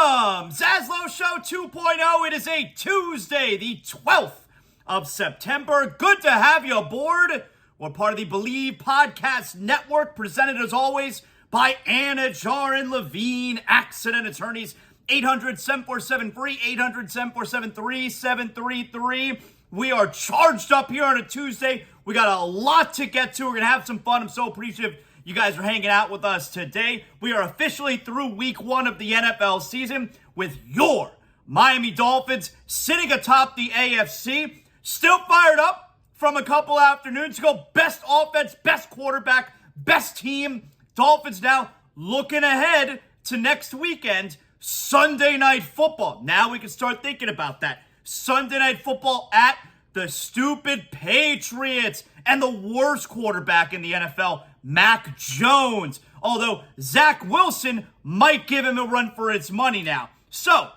Welcome! ZASLOW Show 2.0. It is a Tuesday, the 12th of September. Good to have you aboard. We're part of the Believe Podcast Network, presented as always by Anidjar and Levine, accident attorneys. 800-747-FREE, 800-747-3733. We are charged up here on a Tuesday. We got a lot to get to. We're going to have some fun. I'm so appreciative you guys are hanging out with us today. We are officially through week 1 of the NFL season with your Miami Dolphins sitting atop the AFC. Still fired up from a couple afternoons ago. Best offense, best quarterback, best team. Dolphins now looking ahead to next weekend, Sunday Night Football. Now we can start thinking about that. Sunday Night Football at the stupid Patriots and the worst quarterback in the NFL, Mac Jones. Although Zach Wilson might give him a run for his money now. So,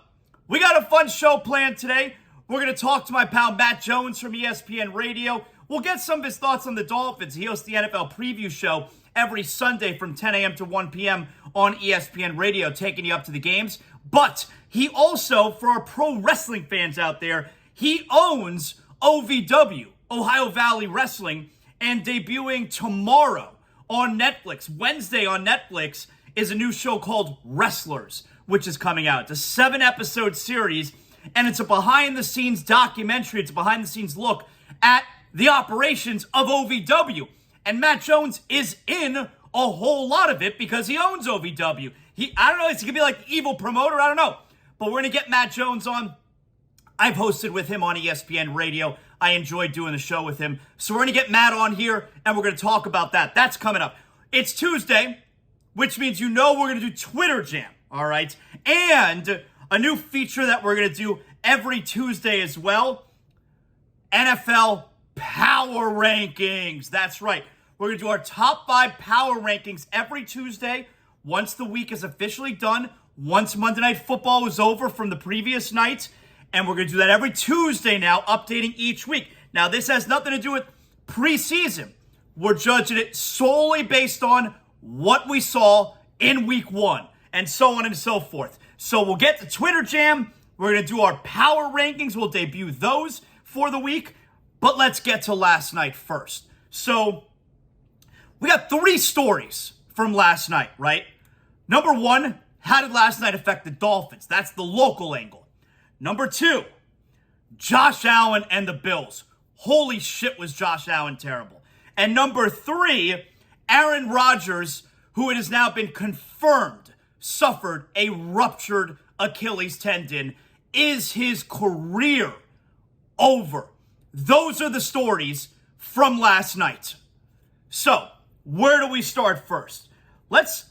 we got a fun show planned today. We're going to talk to my pal Matt Jones from ESPN Radio. We'll get some of his thoughts on the Dolphins. He hosts the NFL preview show every Sunday from 10 a.m. to 1 p.m. on ESPN Radio, taking you up to the games. But he also, for our pro wrestling fans out there, he owns OVW, Ohio Valley Wrestling, and debuting tomorrow on Netflix, Wednesday on Netflix, is a new show called Wrestlers, which is coming out. It's a 7-episode series, and it's a behind-the-scenes documentary. It's a behind-the-scenes look at the operations of OVW. And Matt Jones is in a whole lot of it because he owns OVW. I don't know, is he going to be like the evil promoter? I don't know. But we're going to get Matt Jones on. I've hosted with him on ESPN Radio. I enjoyed doing the show with him. So we're going to get Matt on here, and we're going to talk about that. That's coming up. It's Tuesday, which means we're going to do Twitter Jam, all right? And a new feature that we're going to do every Tuesday as well, NFL Power Rankings. That's right. We're going to do our top 5 power rankings every Tuesday once the week is officially done, once Monday Night Football is over from the previous night. And we're going to do that every Tuesday now, updating each week. Now, this has nothing to do with preseason. We're judging it solely based on what we saw in week 1, and so on and so forth. So we'll get to Twitter Jam. We're going to do our power rankings. We'll debut those for the week. But let's get to last night first. So we got 3 stories from last night, right? Number 1, how did last night affect the Dolphins? That's the local angle. Number 2, Josh Allen and the Bills. Holy shit, was Josh Allen terrible. And number 3, Aaron Rodgers, who it has now been confirmed suffered a ruptured Achilles tendon. Is his career over? Those are the stories from last night. So, where do we start first? Let's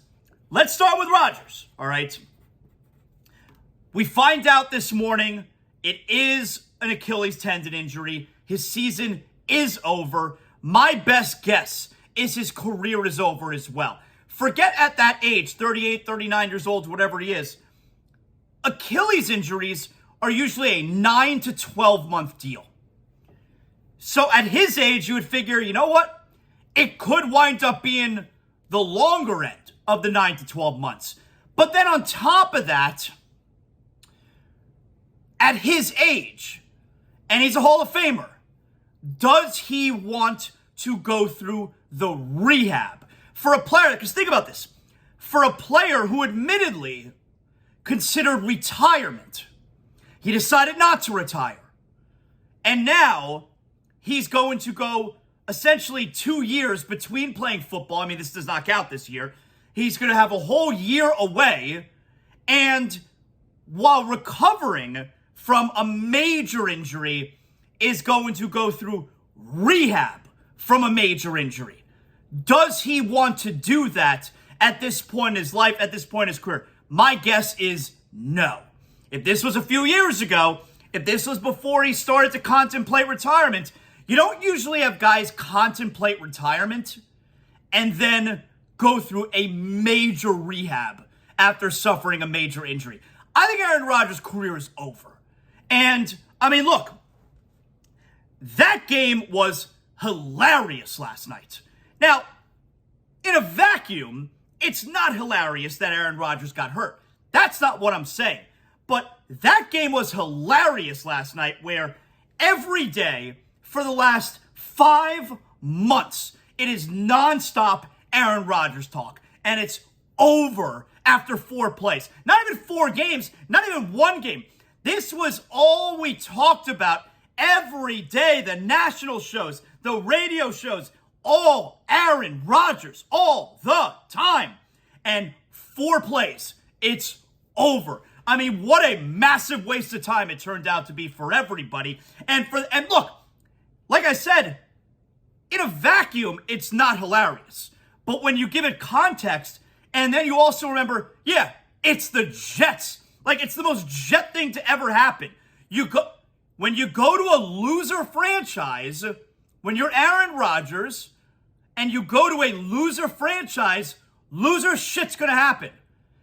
start with Rodgers, all right? We find out this morning it is an Achilles tendon injury. His season is over. My best guess is his career is over as well. Forget at that age, 38, 39 years old, whatever he is. Achilles injuries are usually a 9 to 12 month deal. So at his age, you would figure, you know what? It could wind up being the longer end of the 9 to 12 months. But then on top of that, at his age, and he's a Hall of Famer, does he want to go through the rehab? For a player, because think about this, for a player who admittedly considered retirement, he decided not to retire. And now he's going to go essentially 2 years between playing football. I mean, this does not count this year. He's going to have a whole year away, and while recovering from a major injury, is going to go through rehab from a major injury. Does he want to do that at this point in his life, at this point in his career? My guess is no. If this was a few years ago, if this was before he started to contemplate retirement, you don't usually have guys contemplate retirement and then go through a major rehab after suffering a major injury. I think Aaron Rodgers' career is over. And, I mean, look, that game was hilarious last night. Now, in a vacuum, it's not hilarious that Aaron Rodgers got hurt. That's not what I'm saying. But that game was hilarious last night, where every day for the last 5 months, it is nonstop Aaron Rodgers talk. And it's over after 4 plays. Not even 4 games, not even 1 game. This was all we talked about every day. The national shows, the radio shows, all Aaron Rodgers, all the time. And 4 plays, it's over. I mean, what a massive waste of time it turned out to be for everybody. And look, like I said, in a vacuum, it's not hilarious. But when you give it context, and then you also remember, yeah, it's the Jets. Like, it's the most Jet thing to ever happen. When you go to a loser franchise, when you're Aaron Rodgers, and you go to a loser franchise, loser shit's gonna happen.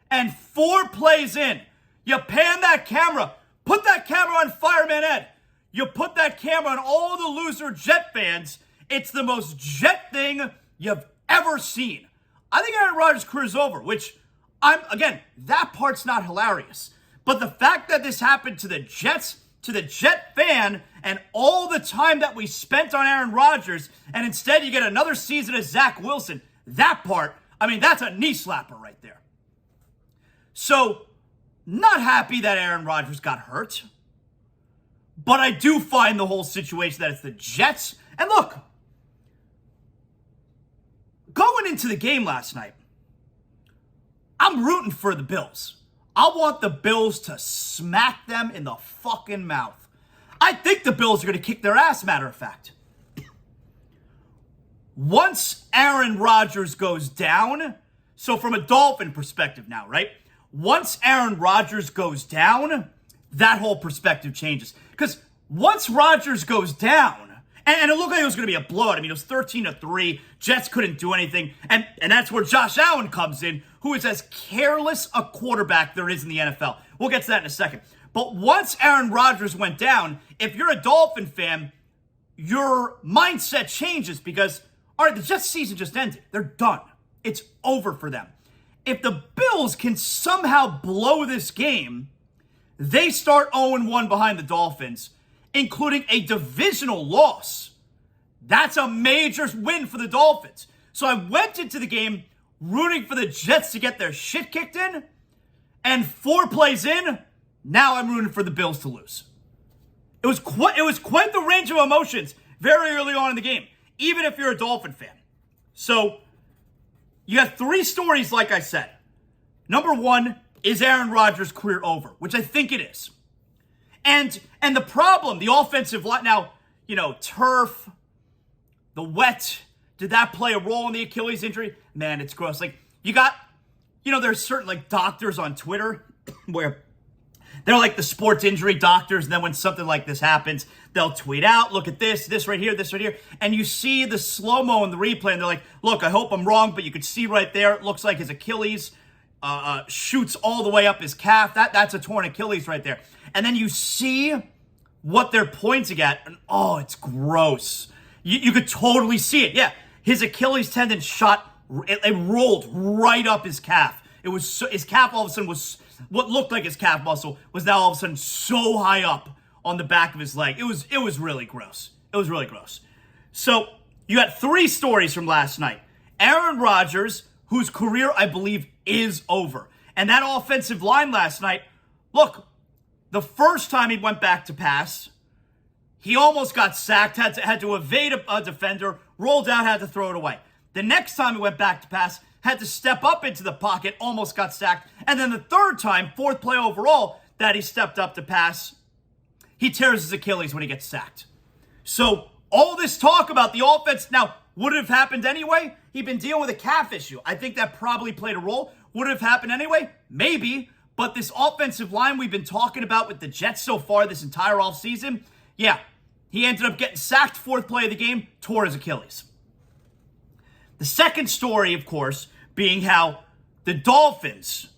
And 4 plays in, you pan that camera, put that camera on Fireman Ed. You put that camera on all the loser Jet fans. It's the most Jet thing you've ever seen. I think Aaron Rodgers' career is over, which that part's not hilarious. But the fact that this happened to the Jets, to the Jet fan, and all the time that we spent on Aaron Rodgers, and instead you get another season of Zach Wilson, that part, I mean, that's a knee slapper right there. So, not happy that Aaron Rodgers got hurt. But I do find the whole situation that it's the Jets. And look, going into the game last night, I'm rooting for the Bills. I want the Bills to smack them in the fucking mouth. I think the Bills are going to kick their ass, matter of fact. Once Aaron Rodgers goes down, so from a Dolphin perspective now, right? Once Aaron Rodgers goes down, that whole perspective changes. Because once Rodgers goes down, and it looked like it was going to be a blowout. I mean, it was 13-3. Jets couldn't do anything. And that's where Josh Allen comes in, who is as careless a quarterback there is in the NFL. We'll get to that in a second. But once Aaron Rodgers went down, if you're a Dolphin fan, your mindset changes because, all right, the Jets season just ended. They're done. It's over for them. If the Bills can somehow blow this game, they start 0-1 behind the Dolphins, including a divisional loss. That's a major win for the Dolphins. So I went into the game rooting for the Jets to get their shit kicked in, and 4 plays in, now I'm rooting for the Bills to lose. It was quite the range of emotions very early on in the game, even if you're a Dolphin fan. So you have 3 stories, like I said. Number 1, is Aaron Rodgers' career over? Which I think it is. And the problem, the offensive line, now, turf, the wet, did that play a role in the Achilles injury? Man, it's gross. Like, you got, there's certain, doctors on Twitter where they're like the sports injury doctors, and then when something like this happens, they'll tweet out, look at this right here, and you see the slow-mo in the replay, and they're like, look, I hope I'm wrong, but you could see right there, it looks like his Achilles shoots all the way up his calf. That's a torn Achilles right there. And then you see what they're pointing at, and oh, it's gross. You could totally see it. Yeah, his Achilles tendon it rolled right up his calf. It was his calf all of a sudden was, what looked like his calf muscle was now all of a sudden so high up on the back of his leg. It was really gross. It was really gross. So you got 3 stories from last night. Aaron Rodgers, whose career I believe is over. And that offensive line last night, look, the first time he went back to pass, he almost got sacked, had to evade a defender, rolled out, had to throw it away. The next time he went back to pass, had to step up into the pocket, almost got sacked. And then the third time, 4th play overall, that he stepped up to pass, he tears his Achilles when he gets sacked. So all this talk about the offense, now, would it have happened anyway? He'd been dealing with a calf issue. I think that probably played a role. Would it have happened anyway? Maybe. But this offensive line we've been talking about with the Jets so far this entire offseason, yeah, he ended up getting sacked 4th play of the game, tore his Achilles. The second story, of course, being how the Dolphins,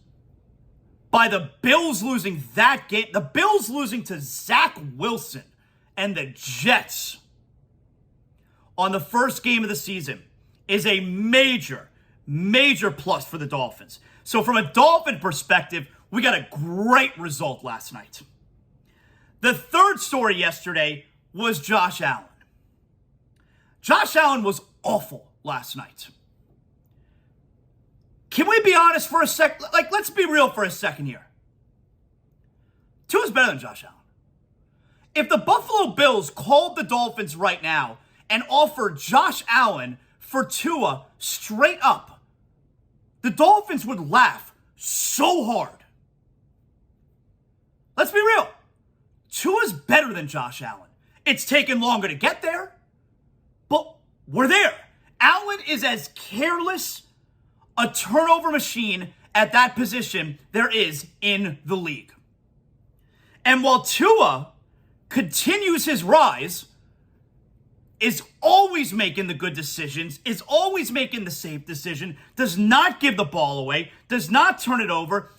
by the Bills losing that game, the Bills losing to Zach Wilson and the Jets on the first game of the season is a major plus for the Dolphins. So from a Dolphin perspective, we got a great result last night. The third story yesterday was Josh Allen. Josh Allen was awful last night. Can we be honest for a sec? Like, let's be real for a second here. Tua's better than Josh Allen. If the Buffalo Bills called the Dolphins right now and offered Josh Allen for Tua straight up, the Dolphins would laugh so hard. Let's be real. Tua's better than Josh Allen. It's taken longer to get there, but we're there. Allen is as careless a turnover machine at that position there is in the league. And while Tua continues his rise, is always making the good decisions, is always making the safe decision, does not give the ball away, does not turn it over.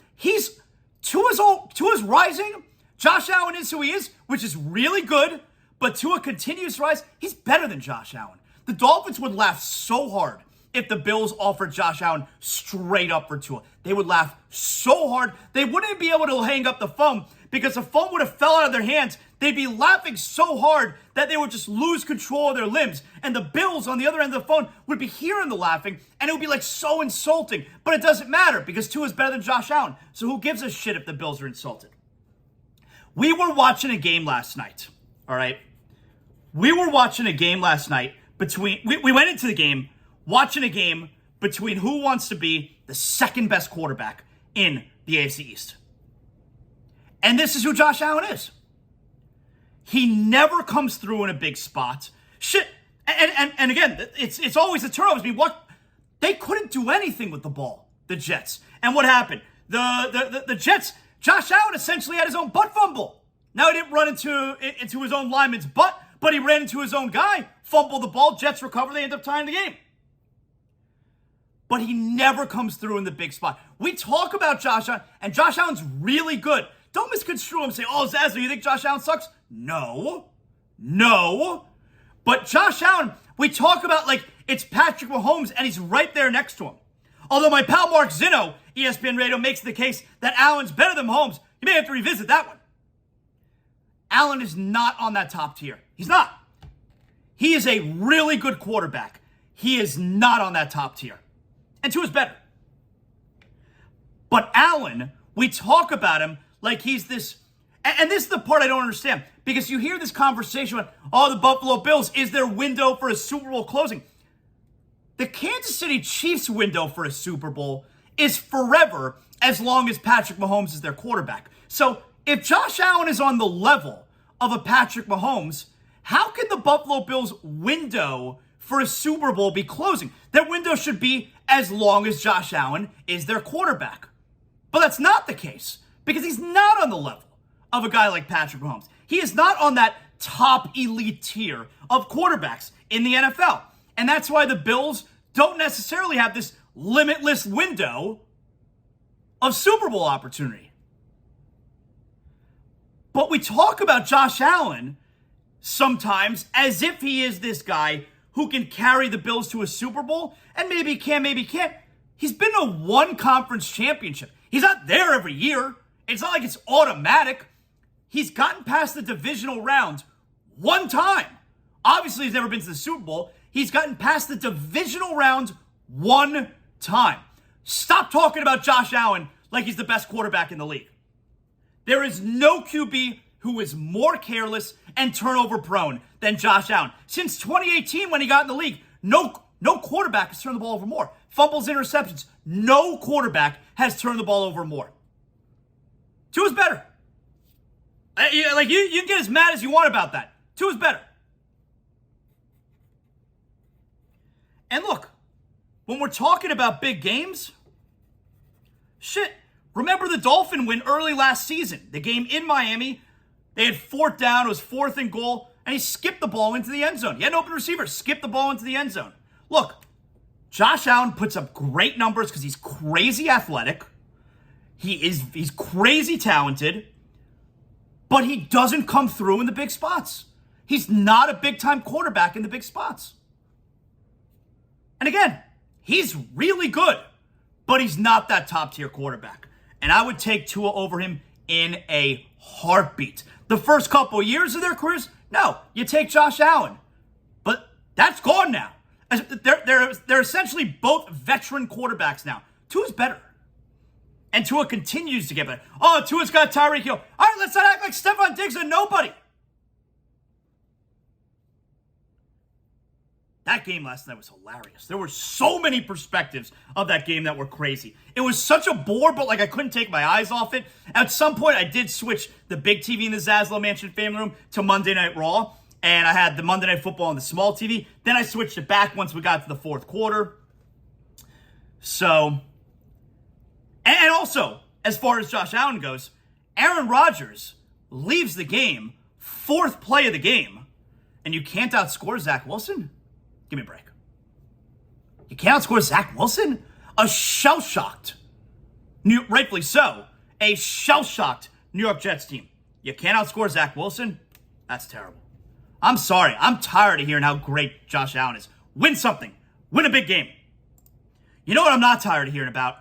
Tua's rising. Josh Allen is who he is, which is really good, but Tua continues to rise. He's better than Josh Allen. The Dolphins would laugh so hard if the Bills offered Josh Allen straight up for Tua. They would laugh so hard. They wouldn't be able to hang up the phone because the phone would have fell out of their hands. They'd be laughing so hard that they would just lose control of their limbs. And the Bills on the other end of the phone would be hearing the laughing, and it would be like so insulting. But it doesn't matter because Tua is better than Josh Allen. So who gives a shit if the Bills are insulted? We were watching a game last night, all right? We were watching a game last night between... We went into the game watching a game between who wants to be the second best quarterback in the AFC East. And this is who Josh Allen is. He never comes through in a big spot. Shit. And again, it's always the turnovers. I mean, they couldn't do anything with the ball, the Jets. And what happened? The Jets, Josh Allen essentially had his own butt fumble. Now he didn't run into his own lineman's butt, but he ran into his own guy, fumbled the ball, Jets recover, they end up tying the game. But he never comes through in the big spot. We talk about Josh Allen, and Josh Allen's really good. Don't misconstrue him and say, oh, ZASLOW, you think Josh Allen sucks? No. But Josh Allen, we talk about like it's Patrick Mahomes, and he's right there next to him. Although my pal Mark Zinno, ESPN Radio, makes the case that Allen's better than Mahomes, you may have to revisit that one. Allen is not on that top tier. He's not. He is a really good quarterback. He is not on that top tier. And Tua's better. But Allen, we talk about him like he's this, and this is the part I don't understand, because you hear this conversation about, oh, the Buffalo Bills, is their window for a Super Bowl closing? The Kansas City Chiefs window for a Super Bowl is forever as long as Patrick Mahomes is their quarterback. So if Josh Allen is on the level of a Patrick Mahomes, how can the Buffalo Bills window for a Super Bowl be closing? Their window should be as long as Josh Allen is their quarterback. But that's not the case, because he's not on the level of a guy like Patrick Mahomes. He is not on that top elite tier of quarterbacks in the NFL. And that's why the Bills don't necessarily have this limitless window of Super Bowl opportunity. But we talk about Josh Allen sometimes as if he is this guy who can carry the Bills to a Super Bowl, and maybe he can, maybe he can't. He's been to one conference championship. He's not there every year. It's not like it's automatic. He's gotten past the divisional round one time. Obviously, he's never been to the Super Bowl. He's gotten past the divisional round one time. Stop talking about Josh Allen like he's the best quarterback in the league. There is no QB who is more careless and turnover prone than Josh Allen. Since 2018, when he got in the league, no quarterback has turned the ball over more. Fumbles, interceptions, no quarterback has turned the ball over more. Tua's better. Like you can get as mad as you want about that. Tua's better. And look, when we're talking about big games, shit, remember the Dolphin win early last season. The game in Miami, they had fourth down, it was 4th and goal, and he skipped the ball into the end zone. He had an open receiver, skipped the ball into the end zone. Look, Josh Allen puts up great numbers because he's crazy athletic. He's crazy talented, but he doesn't come through in the big spots. He's not a big-time quarterback in the big spots. And again, he's really good, but he's not that top-tier quarterback. and I would take Tua over him in a heartbeat. The first couple years of their careers, no, you take Josh Allen. But that's gone now. They're essentially both veteran quarterbacks now. Tua's better. And Tua continues to get better. Oh, Tua's got Tyreek Hill. All right, let's not act like Stephon Diggs and nobody. That game last night was hilarious. There were so many perspectives of that game that were crazy. It was such a bore, but like I couldn't take my eyes off it. At some point, I did switch the big TV in the ZASLOW Mansion family room to Monday Night Raw, and I had the Monday Night Football on the small TV. Then I switched it back once we got to the fourth quarter. So, and also, as far as Josh Allen goes, Aaron Rodgers leaves the game, fourth play of the game, and you can't outscore Zach Wilson? Give me a break. You can't outscore Zach Wilson? A shell-shocked, rightfully so, a shell-shocked New York Jets team. You can't outscore Zach Wilson? That's terrible. I'm sorry. I'm tired of hearing how great Josh Allen is. Win something. Win a big game. You know what I'm not tired of hearing about?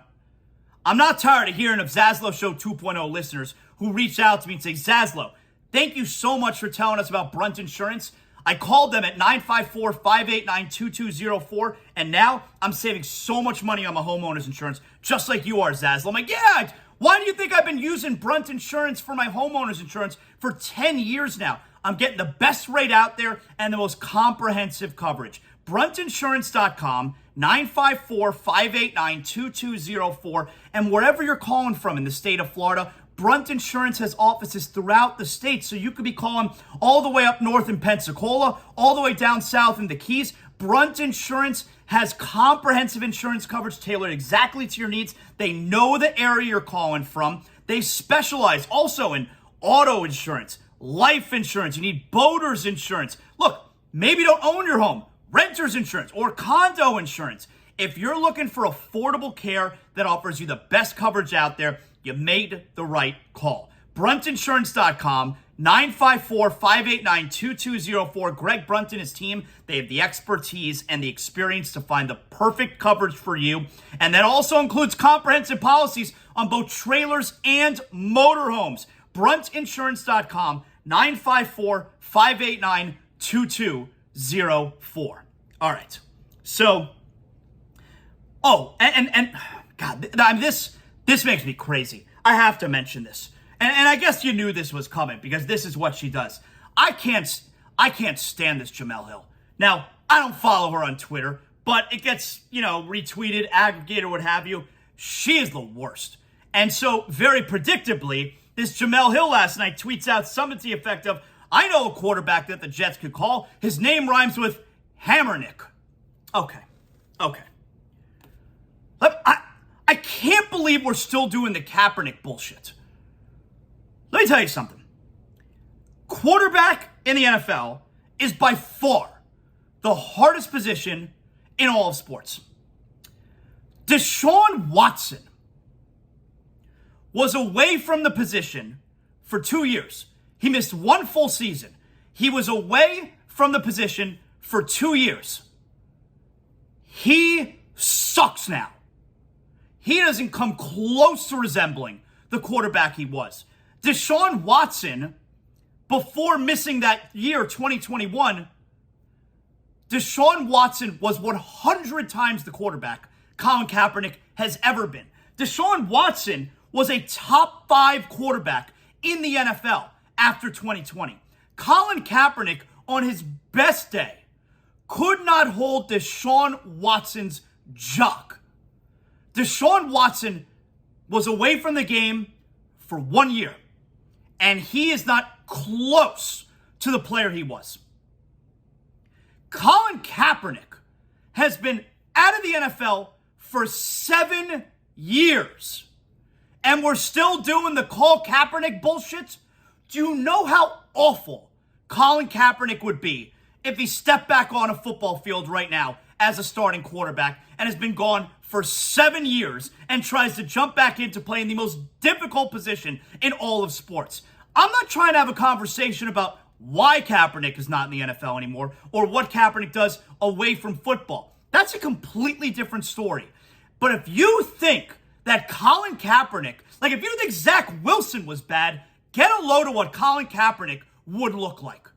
I'm not tired of hearing of ZASLOW Show 2.0 listeners who reach out to me and say, ZASLOW, thank you so much for telling us about Brunt Insurance. I called them at 954-589-2204, and now I'm saving so much money on my homeowner's insurance, just like you are, ZASLOW. I'm like, yeah, why do you think I've been using Brunt Insurance for my homeowner's insurance for 10 years now? I'm getting the best rate out there and the most comprehensive coverage. Bruntinsurance.com, 954-589-2204, and wherever you're calling from in the state of Florida, Brunt Insurance has offices throughout the state, so you could be calling all the way up north in Pensacola, all the way down south in the Keys. Brunt Insurance has comprehensive insurance coverage tailored exactly to your needs. They know the area you're calling from. They specialize also in auto insurance, life insurance. You need boater's insurance. Look, maybe you don't own your home. Renter's insurance or condo insurance. If you're looking for affordable care that offers you the best coverage out there, you made the right call. Bruntinsurance.com, 954-589-2204. Greg Brunt and his team, they have the expertise and the experience to find the perfect coverage for you. And that also includes comprehensive policies on both trailers and motorhomes. Bruntinsurance.com, 954-589-2204. All right. So, and God, this makes me crazy. I have to mention this. And I guess you knew this was coming because this is what she does. I can't stand this Jemele Hill. Now, I don't follow her on Twitter, but it gets, retweeted, aggregated, what have you. She is the worst. And so, very predictably, this Jemele Hill last night tweets out something to the effect of, I know a quarterback that the Jets could call. His name rhymes with Hammernick. Okay. I can't believe we're still doing the Kaepernick bullshit. Let me tell you something. Quarterback in the NFL is by far the hardest position in all of sports. Deshaun Watson was away from the position for 2 years. He missed one full season. He was away from the position for 2 years. He sucks now. He doesn't come close to resembling the quarterback he was. Deshaun Watson, before missing that year, 2021, Deshaun Watson was 100 times the quarterback Colin Kaepernick has ever been. Deshaun Watson was a top 5 quarterback in the NFL after 2020. Colin Kaepernick, on his best day, could not hold Deshaun Watson's jock. Deshaun Watson was away from the game for 1 year, and he is not close to the player he was. Colin Kaepernick has been out of the NFL for 7 years, and we're still doing the call Kaepernick bullshit. Do you know how awful Colin Kaepernick would be if he stepped back on a football field right now as a starting quarterback and has been gone for 7 years and tries to jump back into playing the most difficult position in all of sports? I'm not trying to have a conversation about why Kaepernick is not in the NFL anymore or what Kaepernick does away from football. That's a completely different story. But if you think that Colin Kaepernick Like, if you think Zach Wilson was bad, get a load of what Colin Kaepernick would look like.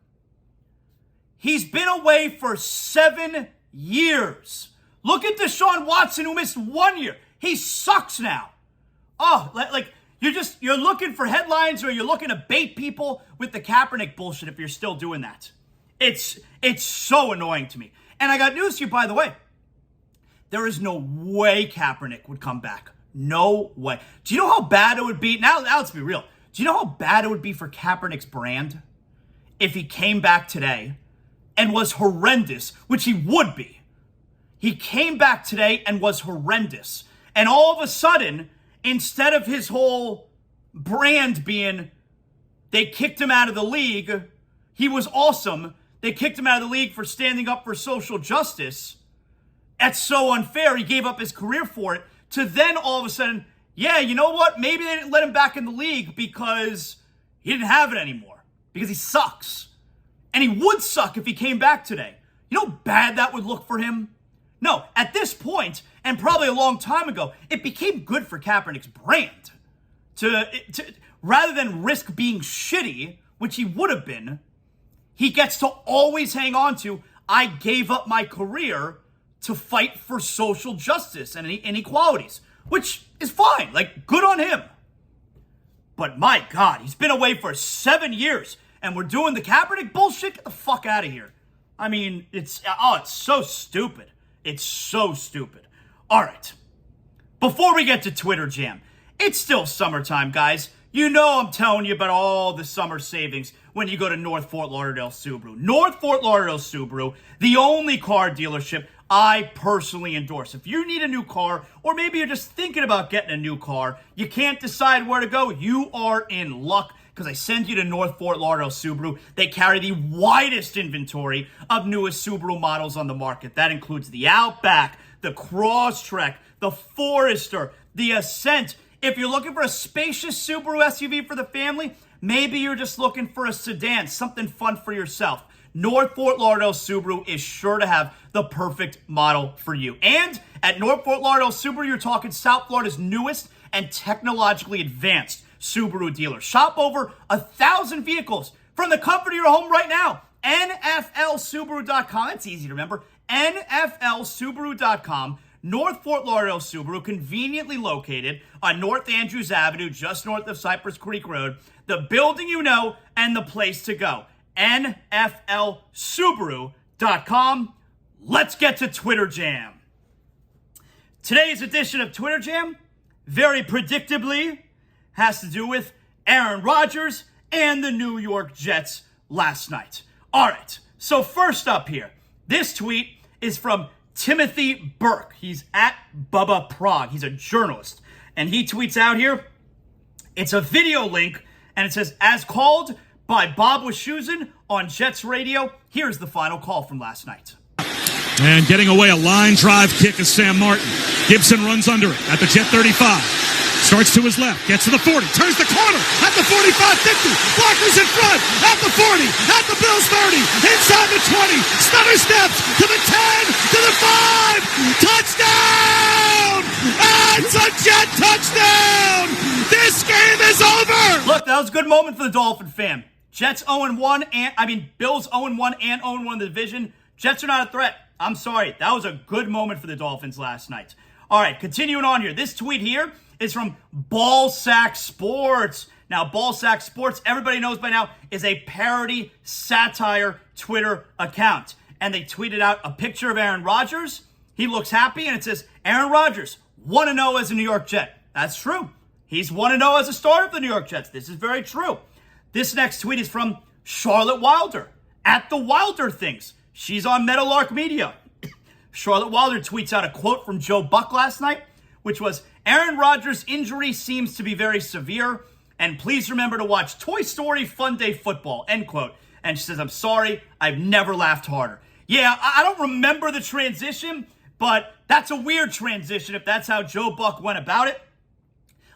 He's been away for 7 years. Look at Deshaun Watson, who missed 1 year. He sucks now. Oh, like you're looking for headlines, or you're looking to bait people with the Kaepernick bullshit if you're still doing that. It's so annoying to me. And I got news for you, by the way. There is no way Kaepernick would come back. No way. Do you know how bad it would be? Now let's be real. Do you know how bad it would be for Kaepernick's brand if he came back today and was horrendous, which he would be? He came back today and was horrendous. And all of a sudden, instead of his whole brand being, they kicked him out of the league, he was awesome, they kicked him out of the league for standing up for social justice, that's so unfair, he gave up his career for it, to then all of a sudden, yeah, you know what? Maybe they didn't let him back in the league because he didn't have it anymore. Because he sucks. And he would suck if he came back today. You know how bad that would look for him? No, at this point, and probably a long time ago, it became good for Kaepernick's brand. Rather than risk being shitty, which he would have been, he gets to always hang on to, I gave up my career to fight for social justice and inequalities, which is fine. Like, good on him. But my God, he's been away for 7 years, and we're doing the Kaepernick bullshit? Get the fuck out of here. I mean, it's so stupid. It's so stupid. All right. Before we get to Twitter Jam, it's still summertime, guys. You know I'm telling you about all the summer savings when you go to North Fort Lauderdale Subaru. North Fort Lauderdale Subaru, the only car dealership I personally endorse. If you need a new car, or maybe you're just thinking about getting a new car, you can't decide where to go, you are in luck, because I send you to North Fort Lauderdale Subaru. They carry the widest inventory of newest Subaru models on the market. That includes the Outback, the Crosstrek, the Forester, the Ascent. If you're looking for a spacious Subaru SUV for the family, maybe you're just looking for a sedan, something fun for yourself, North Fort Lauderdale Subaru is sure to have the perfect model for you. And at North Fort Lauderdale Subaru, you're talking South Florida's newest and technologically advanced Subaru dealer. Shop over 1,000 vehicles from the comfort of your home right now. NFLSubaru.com. It's easy to remember. NFLSubaru.com. North Fort Lauderdale Subaru, conveniently located on North Andrews Avenue, just north of Cypress Creek Road. The building you know and the place to go. NFLSubaru.com. Let's get to Twitter Jam. Today's edition of Twitter Jam, very predictably, has to do with Aaron Rodgers and the New York Jets last night. All right, so first up here, this tweet is from Timothy Burke. He's at Bubba Prague. He's a journalist. And he tweets out here, it's a video link, and it says, as called by Bob Wischusen on Jets Radio, here's the final call from last night. And getting away, a line drive kick is Sam Martin. Gibson runs under it at the Jet 35. Starts to his left, gets to the 40, turns the corner at the 45-50. Blockers in front at the 40, at the Bills 30, inside the 20. Stutter steps to the 10, to the 5. Touchdown! It's a Jet touchdown! This game is over! Look, that was a good moment for the Dolphin fan. Jets 0-1, Bills 0-1 and 0-1 in the division. Jets are not a threat. I'm sorry. That was a good moment for the Dolphins last night. All right, continuing on here. This tweet here is from Ballsack Sports. Now, Ballsack Sports, everybody knows by now, is a parody satire Twitter account. And they tweeted out a picture of Aaron Rodgers. He looks happy, and it says, Aaron Rodgers, 1-0 as a New York Jet. That's true. He's 1-0 as a starter for the New York Jets. This is very true. This next tweet is from Charlotte Wilder, at the Wilder Things. She's on Meadowlark Media. Charlotte Wilder tweets out a quote from Joe Buck last night, which was, Aaron Rodgers' injury seems to be very severe, and please remember to watch Toy Story Fun Day Football, end quote. And she says, I'm sorry, I've never laughed harder. Yeah, I don't remember the transition, but that's a weird transition if that's how Joe Buck went about it.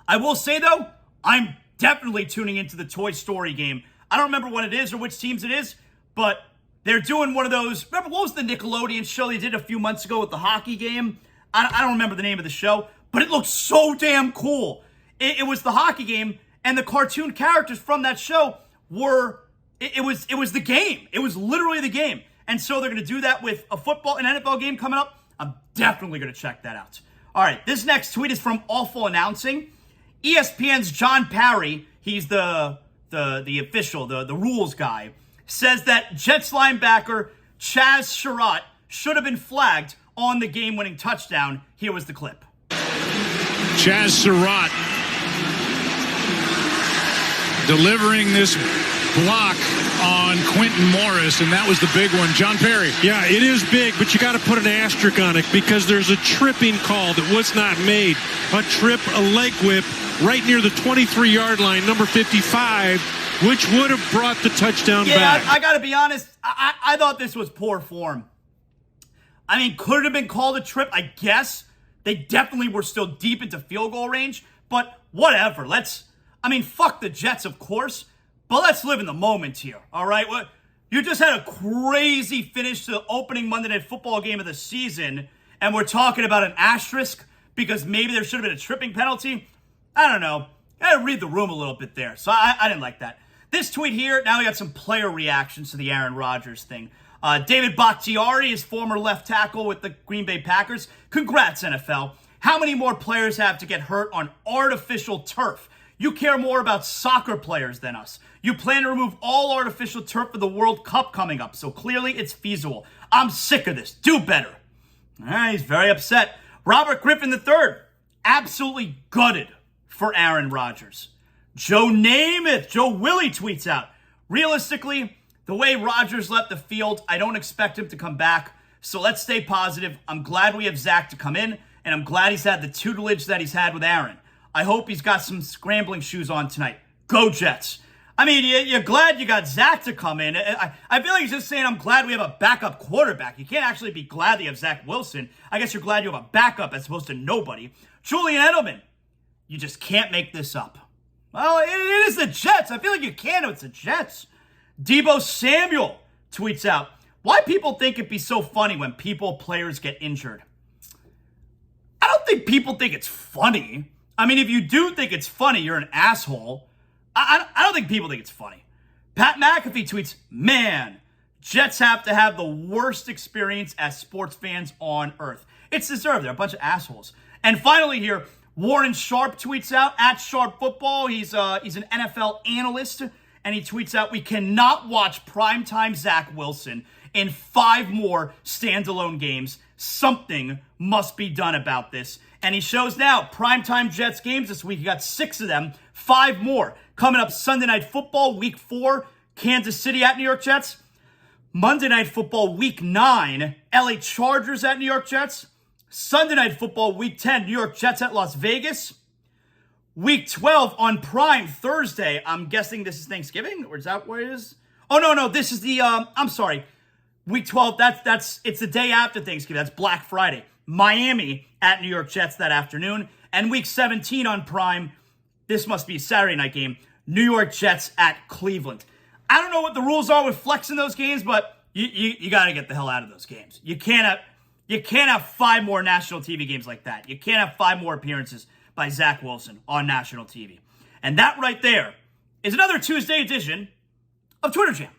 I will say, though, I'm definitely tuning into the Toy Story game. I don't remember what it is or which teams it is, but they're doing one of those. Remember, what was the Nickelodeon show they did a few months ago with the hockey game? I don't remember the name of the show, but it looks so damn cool. It was the hockey game, and the cartoon characters from that show were, it was the game. It was literally the game. And so they're going to do that with an NFL game coming up. I'm definitely going to check that out. All right, this next tweet is from Awful Announcing. ESPN's John Parry, he's the official, the rules guy, says that Jets linebacker Chaz Surratt should have been flagged on the game-winning touchdown. Here was the clip. Chaz Surratt delivering this block on Quentin Morris, and that was the big one. John Perry. Yeah, it is big, but you got to put an asterisk on it because there's a tripping call that was not made. A trip, a leg whip, right near the 23-yard line, number 55, which would have brought the touchdown back. I got to be honest. I thought this was poor form. I mean, could it have been called a trip? I guess. They definitely were still deep into field goal range, but whatever. Fuck the Jets, of course, but let's live in the moment here, all right? You just had a crazy finish to the opening Monday Night Football game of the season, and we're talking about an asterisk because maybe there should have been a tripping penalty. I don't know. I had to read the room a little bit there, so I didn't like that. This tweet here, now we got some player reactions to the Aaron Rodgers thing. David Bakhtiari is former left tackle with the Green Bay Packers. Congrats, NFL. How many more players have to get hurt on artificial turf? You care more about soccer players than us. You plan to remove all artificial turf for the World Cup coming up, so clearly it's feasible. I'm sick of this. Do better. He's very upset. Robert Griffin III, absolutely gutted for Aaron Rodgers. Joe Namath, Joe Willie tweets out, realistically, the way Rodgers left the field, I don't expect him to come back, so let's stay positive. I'm glad we have Zach to come in, and I'm glad he's had the tutelage that he's had with Aaron. I hope he's got some scrambling shoes on tonight. Go Jets. I mean, you're glad you got Zach to come in. I feel like he's just saying, I'm glad we have a backup quarterback. You can't actually be glad that you have Zach Wilson. I guess you're glad you have a backup as opposed to nobody. Julian Edelman, you just can't make this up. Well, it is the Jets. I feel like you can if it's the Jets. Debo Samuel tweets out, why people think it'd be so funny when players get injured. I don't think people think it's funny. I mean, if you do think it's funny, you're an asshole. I don't think people think it's funny. Pat McAfee tweets, man, Jets have to have the worst experience as sports fans on earth. It's deserved. They're a bunch of assholes. And finally here, Warren Sharp tweets out, at Sharp Football. He's an NFL analyst, and he tweets out, we cannot watch primetime Zach Wilson in 5 more standalone games. Something must be done about this. And he shows now primetime Jets games this week. He got 6 of them, 5 more. Coming up Sunday Night Football, Week 4, Kansas City at New York Jets. Monday Night Football, Week 9, LA Chargers at New York Jets. Sunday Night Football, Week 10, New York Jets at Las Vegas. Week 12 on Prime Thursday. I'm guessing this is Thanksgiving, or is that where it is? Oh, no, this is the, I'm sorry. Week 12, it's the day after Thanksgiving. That's Black Friday. Miami at New York Jets that afternoon. And Week 17 on Prime, this must be a Saturday night game, New York Jets at Cleveland. I don't know what the rules are with flexing those games, but you got to get the hell out of those games. You can't have 5 more national TV games like that. You can't have 5 more appearances by Zach Wilson on national TV. And that right there is another Tuesday edition of Twitter Jam.